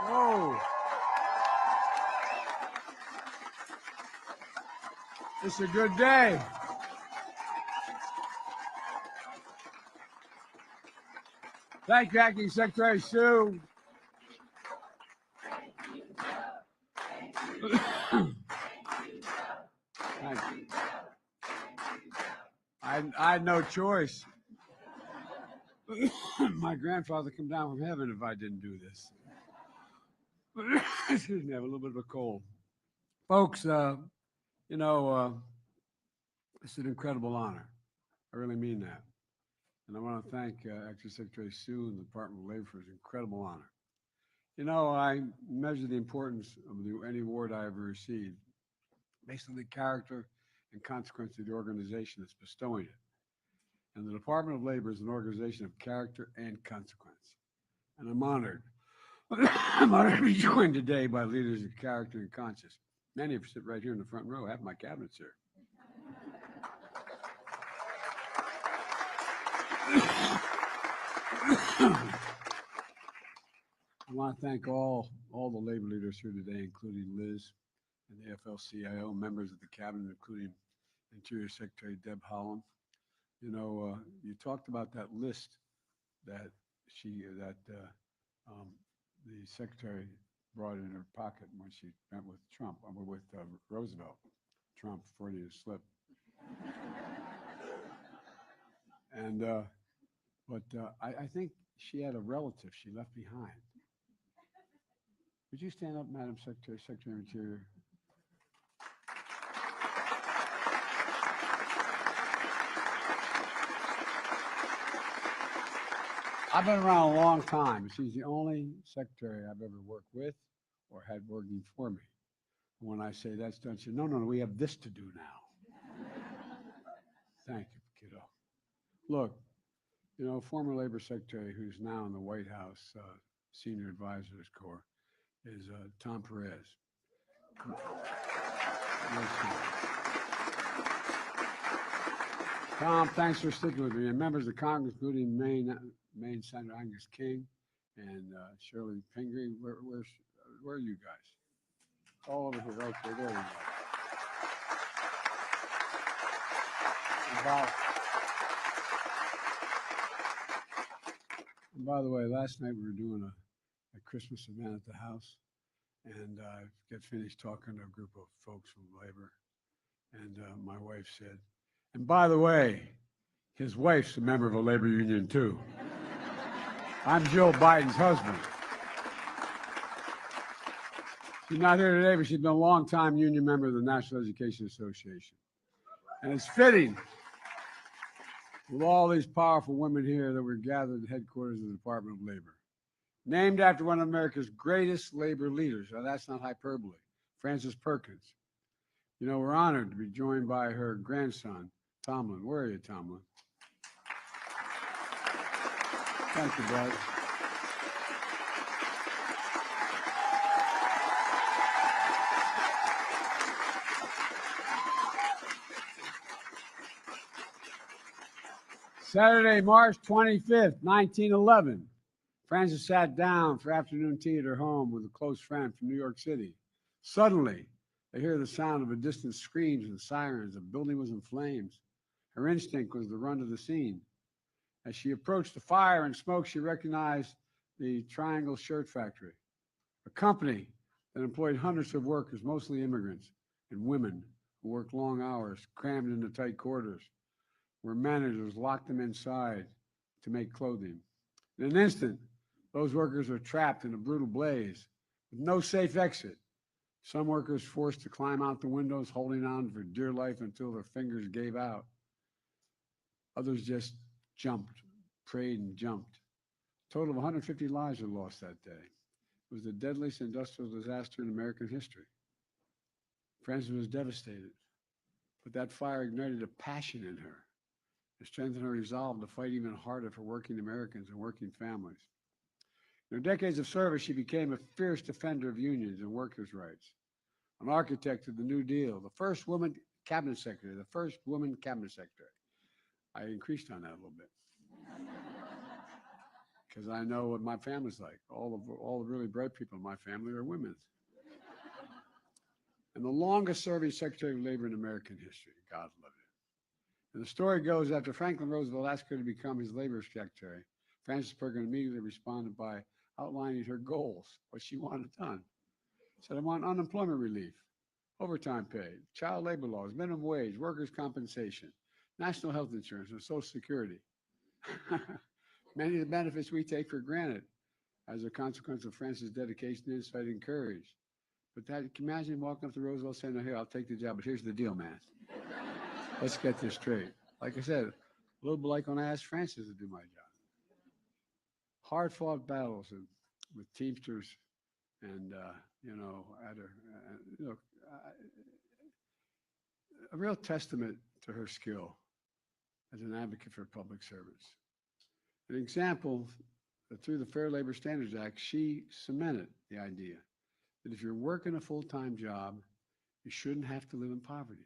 Oh, it's a good day. Thank you, Acting Secretary Sue. Thank you. I had no choice. My grandfather come down from heaven if I didn't do this. Excuse me, I have a little bit of a cold. Folks, you know, it's an incredible honor. I really mean that. And I want to thank Acting Secretary Sue and the Department of Labor for his incredible honor. You know, I measure the importance of any award I ever received based on the character and consequence of the organization that's bestowing it. And the Department of Labor is an organization of character and consequence. And I'm honored. I'm honored to be joined today by leaders of character and conscience. Many of you sit right here in the front row. I have my cabinets here. I want to thank all the labor leaders here today, including Liz and the AFL-CIO, members of the cabinet, including Interior Secretary Deb Haaland. You know, you talked about that list that the secretary brought in her pocket when she met with Trump, with Roosevelt. Trump, Freudian slip. And I think she had a relative she left behind. Would you stand up, Madam Secretary, Secretary of Interior? I've been around a long time. She's the only secretary I've ever worked with or had working for me. When I say that's done, she said, no, we have this to do now. Thank you, kiddo. Look, you know, former labor secretary who's now in the White House Senior Advisors Corps is Tom Perez. Tom, thanks for sticking with me. And members of Congress, including Maine Senator Angus King and Shirley Pingree, where are you guys? All over here. Okay, there you go. And by the way, last night we were doing a Christmas event at the house, and I got finished talking to a group of folks from labor, and my wife said, and by the way, his wife's a member of a labor union too. I'm Jill Biden's husband. She's not here today, but she's been a long-time union member of the National Education Association. And it's fitting with all these powerful women here that we're gathered at the headquarters of the Department of Labor. Named after one of America's greatest labor leaders. Now, that's not hyperbole. Frances Perkins. You know, we're honored to be joined by her grandson, Tomlin. Where are you, Tomlin? Thank you, brother. Saturday, March 25th, 1911. Frances sat down for afternoon tea at her home with a close friend from New York City. Suddenly, they hear the sound of a distant screams and sirens. The building was in flames. Her instinct was to run to the scene. As she approached the fire and smoke, she recognized the Triangle Shirt Factory, a company that employed hundreds of workers, mostly immigrants and women who worked long hours, crammed into tight quarters, where managers locked them inside to make clothing. In an instant, those workers are trapped in a brutal blaze with no safe exit. Some workers forced to climb out the windows, holding on for dear life until their fingers gave out. Others just jumped, prayed and jumped. A total of 150 lives were lost that day. It was the deadliest industrial disaster in American history. Frances was devastated, but that fire ignited a passion in her. It strengthened her resolve to fight even harder for working Americans and working families. In her decades of service, she became a fierce defender of unions and workers' rights, an architect of the New Deal, the first woman cabinet secretary, I increased on that a little bit. because I know what my family's like. All the really bright people in my family are women. And the longest serving Secretary of Labor in American history. God love it. And the story goes, after Franklin Roosevelt asked her to become his labor secretary, Frances Perkins immediately responded by outlining her goals, what she wanted done. She said, I want unemployment relief, overtime pay, child labor laws, minimum wage, workers' compensation, national health insurance, and Social Security. Many of the benefits we take for granted as a consequence of Frances' dedication, insight, and courage. But that, can you imagine walking up to Roosevelt saying, no, here, I'll take the job, but here's the deal, man. Let's get this straight. Like I said, a little bit like when I asked Frances to do my job. Hard-fought battles with Teamsters and, a real testament to her skill as an advocate for public servants. An example that through the Fair Labor Standards Act, she cemented the idea that if you're working a full-time job, you shouldn't have to live in poverty.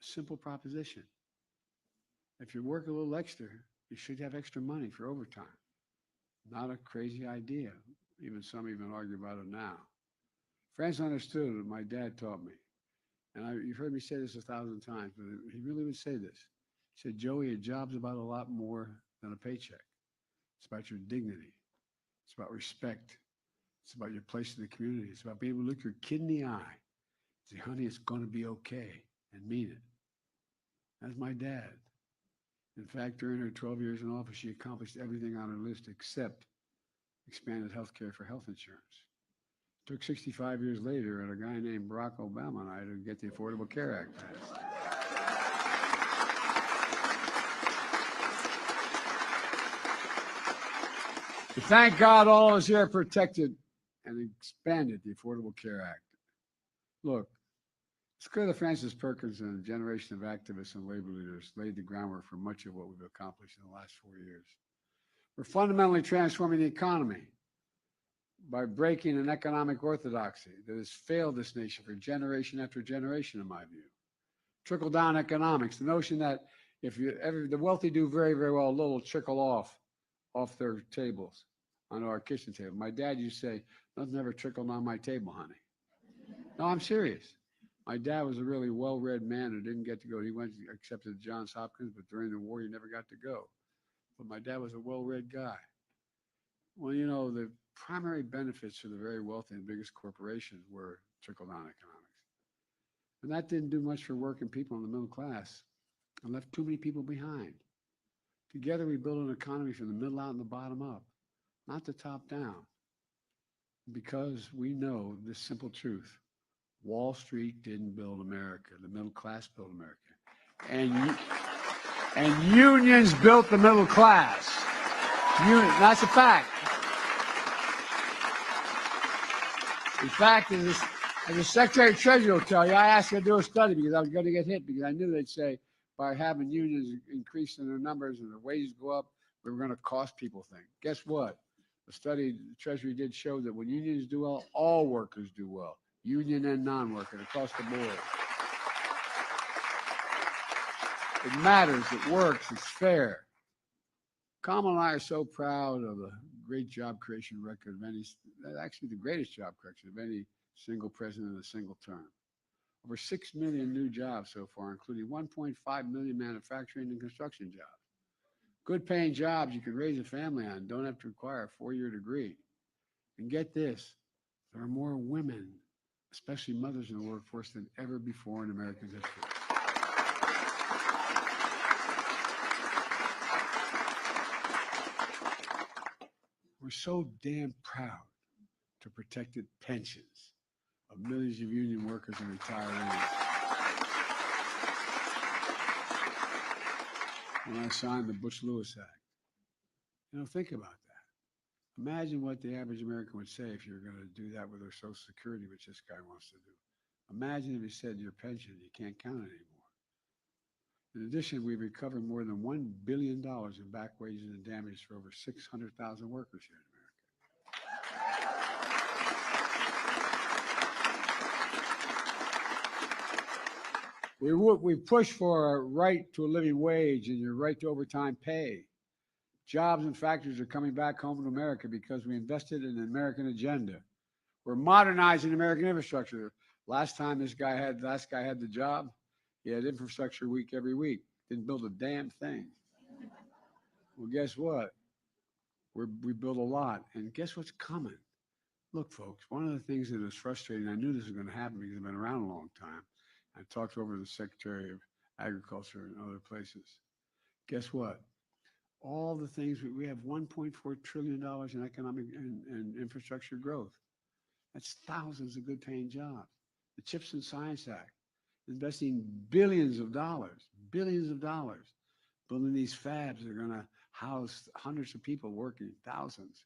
A simple proposition. If you work a little extra, you should have extra money for overtime. Not a crazy idea. Some even argue about it now. Frances understood what my dad taught me. And you've heard me say this 1,000 times, but he really would say this. He said, Joey, a job's about a lot more than a paycheck. It's about your dignity. It's about respect. It's about your place in the community. It's about being able to look your kid in the eye and say, honey, it's going to be okay, and mean it. That's my dad. In fact, during her 12 years in office, she accomplished everything on her list except expanded health care for health insurance. It took 65 years later and a guy named Barack Obama and I to get the Affordable Care Act passed. But thank God all of us here protected and expanded the Affordable Care Act. Look, it's clear that Frances Perkins and a generation of activists and labor leaders laid the groundwork for much of what we've accomplished in the last 4 years. We're fundamentally transforming the economy by breaking an economic orthodoxy that has failed this nation for generation after generation, in my view. Trickle-down economics, the notion that if the wealthy do very, very well, a little trickle off their tables onto our kitchen table. My dad used to say, nothing ever trickled on my table, honey. No, I'm serious. My dad was a really well-read man who didn't get to go. He went accepted at Johns Hopkins, but during the war, he never got to go. But my dad was a well-read guy. Well, the primary benefits for the very wealthy and biggest corporations were trickle-down economics. And that didn't do much for working people in the middle class and left too many people behind. Together, we built an economy from the middle out and the bottom up, not the top down. Because we know this simple truth. Wall Street didn't build America. The middle class built America. And unions built the middle class. That's a fact. In fact, as the Secretary of Treasury will tell you, I asked her to do a study because I was going to get hit because I knew they'd say by having unions increasing their numbers and their wages go up, we were going to cost people things. Guess what? The study the Treasury did show that when unions do well, all workers do well. Union and non-worker, across the board. It matters, it works, it's fair. Kamala and I are so proud of the great job creation record of actually the greatest job creation of any single president in a single term. Over 6 million new jobs so far, including 1.5 million manufacturing and construction jobs. Good paying jobs you can raise a family on, don't have to require a 4-year degree. And get this, there are more women, especially mothers in the workforce, than ever before in American history. We're so damn proud to protected pensions of millions of union workers and retirees. When I signed the Bush-Lewis Act. Think about that. Imagine what the average American would say if you're going to do that with their Social Security, which this guy wants to do. Imagine if he said your pension, you can't count it anymore. In addition, we've recovered more than $1 billion in back wages and damage for over 600,000 workers here in America. We push for a right to a living wage and your right to overtime pay. Jobs and factories are coming back home to America because we invested in an American agenda. We're modernizing American infrastructure. Last guy had the job. He had infrastructure week every week. Didn't build a damn thing. Well, guess what? We built a lot, and guess what's coming? Look, folks, one of the things that is frustrating, I knew this was going to happen because I've been around a long time. I talked over to the Secretary of Agriculture and other places. Guess what? All the things we have $1.4 trillion in economic and infrastructure growth. That's thousands of good paying jobs. The CHIPS and Science Act, investing billions of dollars, building these fabs that are going to house hundreds of people working, thousands.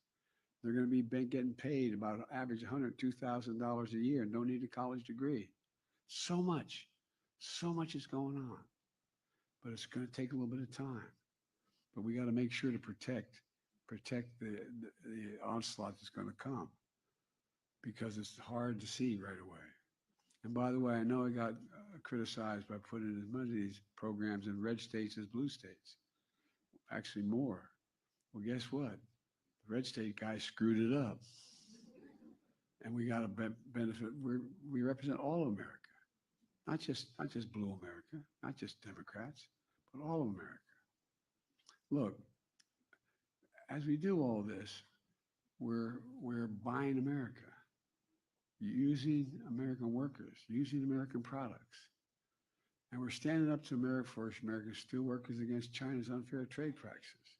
They're going to be getting paid about average $102,000 a year and don't need a college degree. So much is going on. But it's going to take a little bit of time. But we got to make sure to protect the onslaught that's going to come because it's hard to see right away. And by the way, I know I got criticized by putting as many of these programs in red states as blue states. Actually, more. Well, guess what? The red state guy screwed it up. And we got a benefit. We represent all of America, not just blue America, not just Democrats, but all of America. Look, as we do all this, we're buying America, using American workers, using American products. And we're standing up to America for American steelworkers against China's unfair trade practices.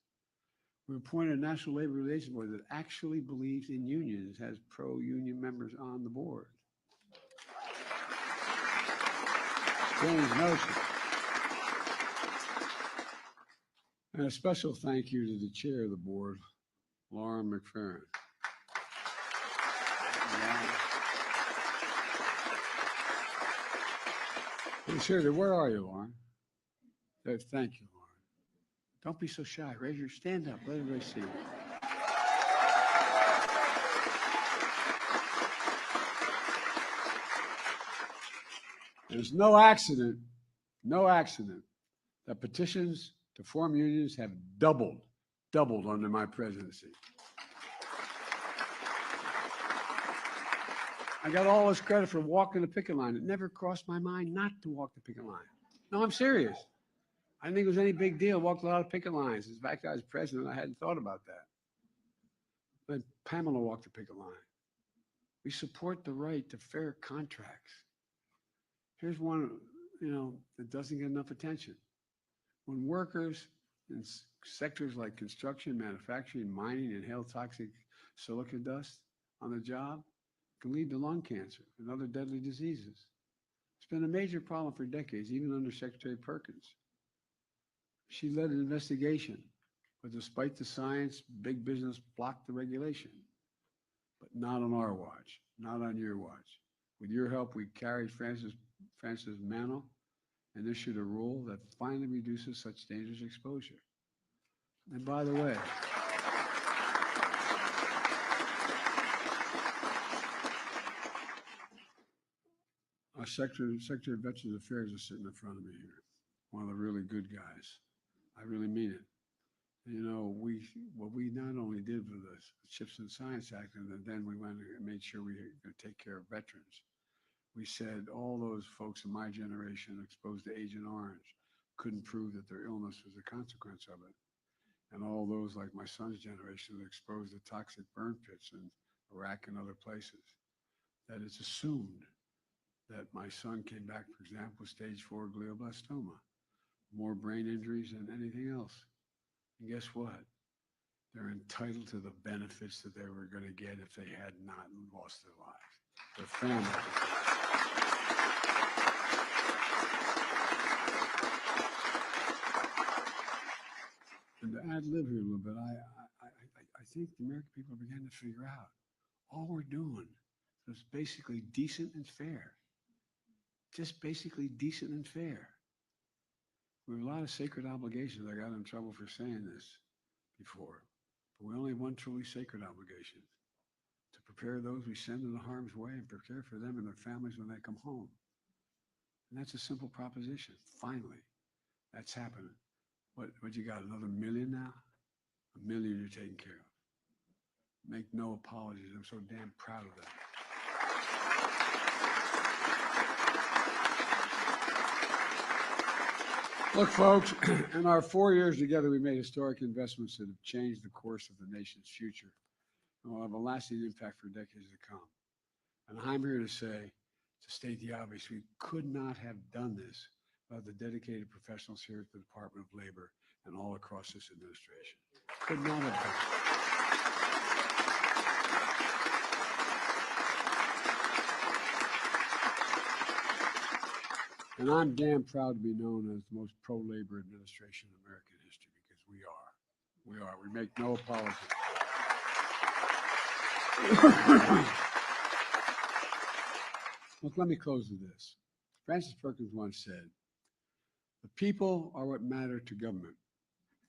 We appointed a National Labor Relations Board that actually believes in unions, has pro-union members on the board. Strange notion. And a special thank you to the chair of the board, Lauren McFerrin. Seriously, where are you, Lauren? Thank you, Lauren. Don't be so shy. Stand up. Let everybody see you. There's no accident that petitions to form unions have doubled under my presidency. I got all this credit for walking the picket line. It never crossed my mind not to walk the picket line. No, I'm serious. I didn't think it was any big deal. Walked a lot of picket lines. In fact, I was president. I hadn't thought about that. But Pamela walked the picket line. We support the right to fair contracts. Here's one, that doesn't get enough attention. When workers in sectors like construction, manufacturing, mining inhale toxic silica dust on the job, it can lead to lung cancer and other deadly diseases. It's been a major problem for decades, even under Secretary Perkins. She led an investigation, but despite the science, big business blocked the regulation. But not on our watch, not on your watch. With your help, we carried Francis Mano and issued a rule that finally reduces such dangerous exposure. And by the way, our Secretary of Veterans Affairs is sitting in front of me here, one of the really good guys. I really mean it. What we not only did with the CHIPS and Science Act, and then we went and made sure we could take care of veterans. We said all those folks in my generation exposed to Agent Orange couldn't prove that their illness was a consequence of it. And all those like my son's generation that exposed to toxic burn pits in Iraq and other places, that it's assumed that my son came back, for example, with stage 4 glioblastoma, more brain injuries than anything else. And guess what? They're entitled to the benefits that they were going to get if they had not lost their lives. Their families. And to ad lib here a little bit, I think the American people are beginning to figure out all we're doing is basically decent and fair. Just basically decent and fair. We have a lot of sacred obligations. I got in trouble for saying this before. But we only have one truly sacred obligation: to prepare those we send into harm's way and prepare for them and their families when they come home. And that's a simple proposition. Finally, that's happening. What you got, another million now? A million you're taking care of. Make no apologies. I'm so damn proud of that. Look, folks, in our 4 years together, we made historic investments that have changed the course of the nation's future and will have a lasting impact for decades to come. And I'm here to say, to state the obvious, we could not have done this without the dedicated professionals here at the Department of Labor and all across this administration. Could not have done it. And I'm damn proud to be known as the most pro-labor administration in American history, because we are. We are. We make no apologies. Look, let me close with this. Francis Perkins once said, "The people are what matter to government,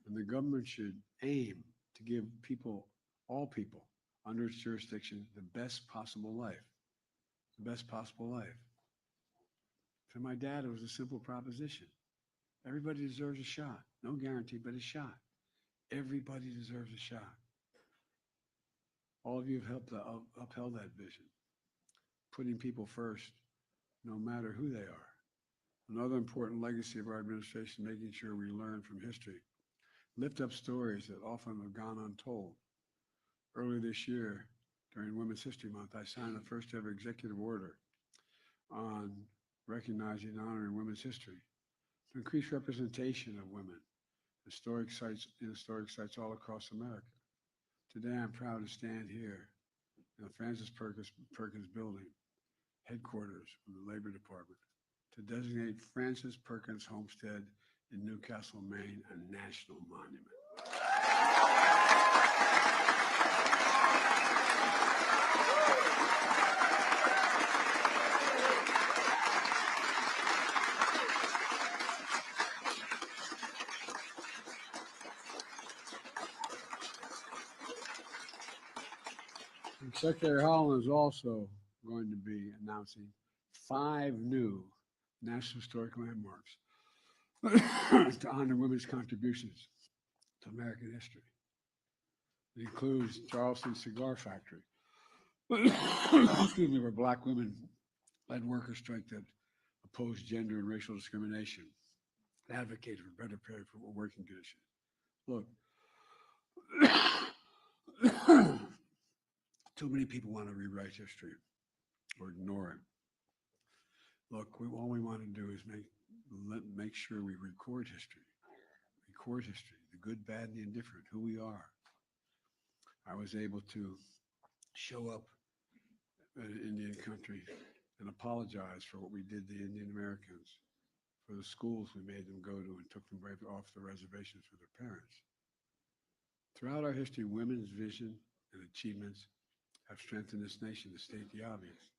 and the government should aim to give people, all people, under its jurisdiction, the best possible life." The best possible life. For my dad, it was a simple proposition. Everybody deserves a shot. No guarantee, but a shot. Everybody deserves a shot. All of you have helped upheld that vision, putting people first, no matter who they are. Another important legacy of our administration, making sure we learn from history, lift up stories that often have gone untold. Earlier this year, during Women's History Month, I signed the first ever executive order on recognizing and honoring women's history to increase representation of women in historic sites all across America. Today, I'm proud to stand here in the Francis Perkins Building, headquarters of the Labor Department, to designate Francis Perkins Homestead in Newcastle, Maine, a national monument. And Secretary Holland is also going to be announcing 5 new National Historic Landmarks to honor women's contributions to American history. It includes Charleston Cigar Factory, excuse me, where Black women led worker strike that opposed gender and racial discrimination, advocated for better pay for working conditions. Look, too many people want to rewrite history or ignore it. Look, all we want to do is make sure we record history, the good, bad, and the indifferent, who we are. I was able to show up in Indian country and apologize for what we did to Indian Americans, for the schools we made them go to and took them right off the reservations for their parents. Throughout our history, women's vision and achievements have strengthened this nation, to state the obvious.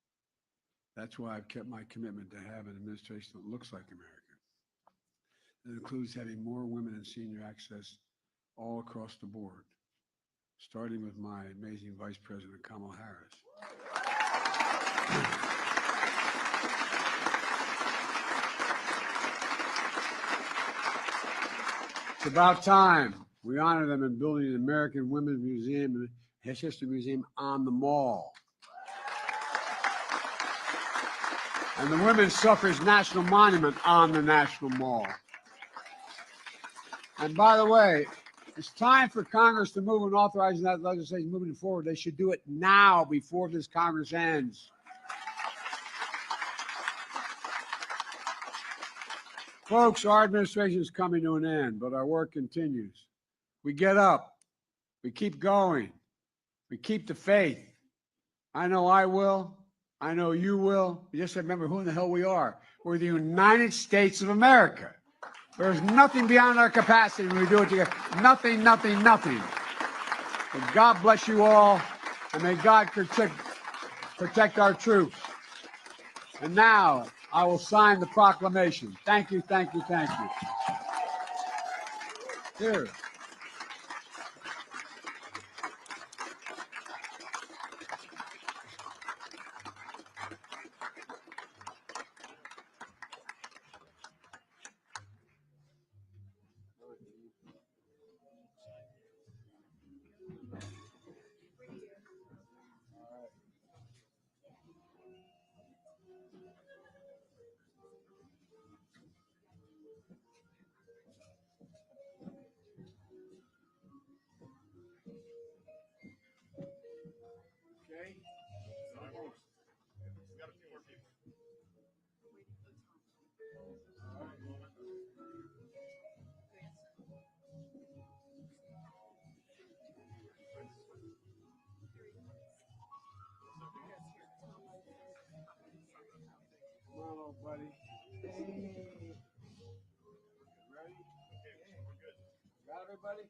That's why I've kept my commitment to have an administration that looks like America. It includes having more women in senior access all across the board, starting with my amazing Vice President, Kamala Harris. It's about time we honor them in building an American Women's Museum and History Museum on the Mall. And the Women's Suffrage National Monument on the National Mall. And by the way, it's time for Congress to move on authorizing that legislation moving forward. They should do it now before this Congress ends. Folks, our administration is coming to an end, but our work continues. We get up. We keep going. We keep the faith. I know I will. I know you will. You just remember who in the hell we are. We're the United States of America. There's nothing beyond our capacity when we do it together. Nothing, nothing, nothing. But God bless you all, and may God protect our troops. And now I will sign the proclamation. Thank you, thank you, thank you. Here. everybody. Hey. Ready? Got everybody?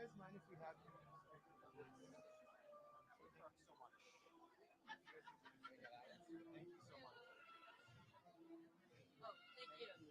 guys mind if we have you speak to the list? Thank you so much. Thank you so much. Oh, thank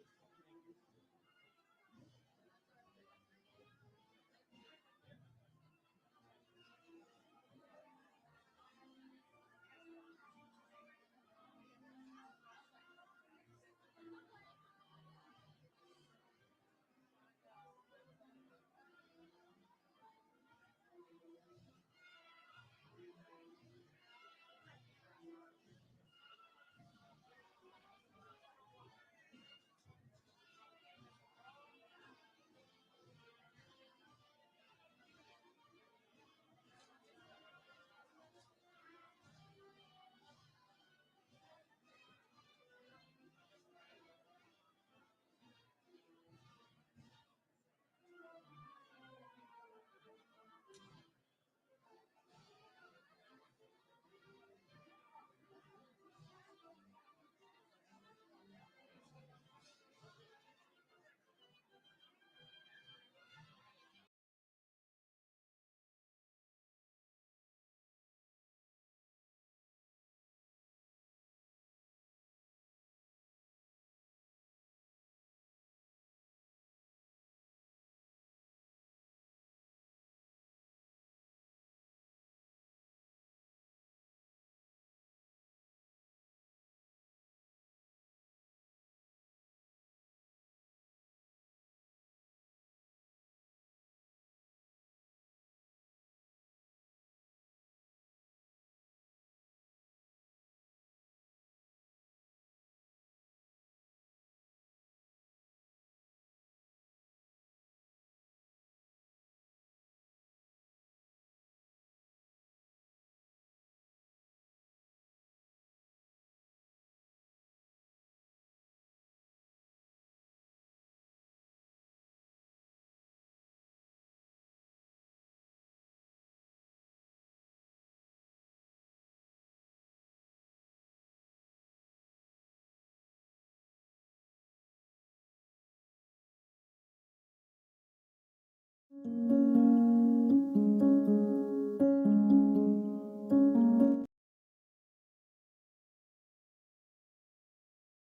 you.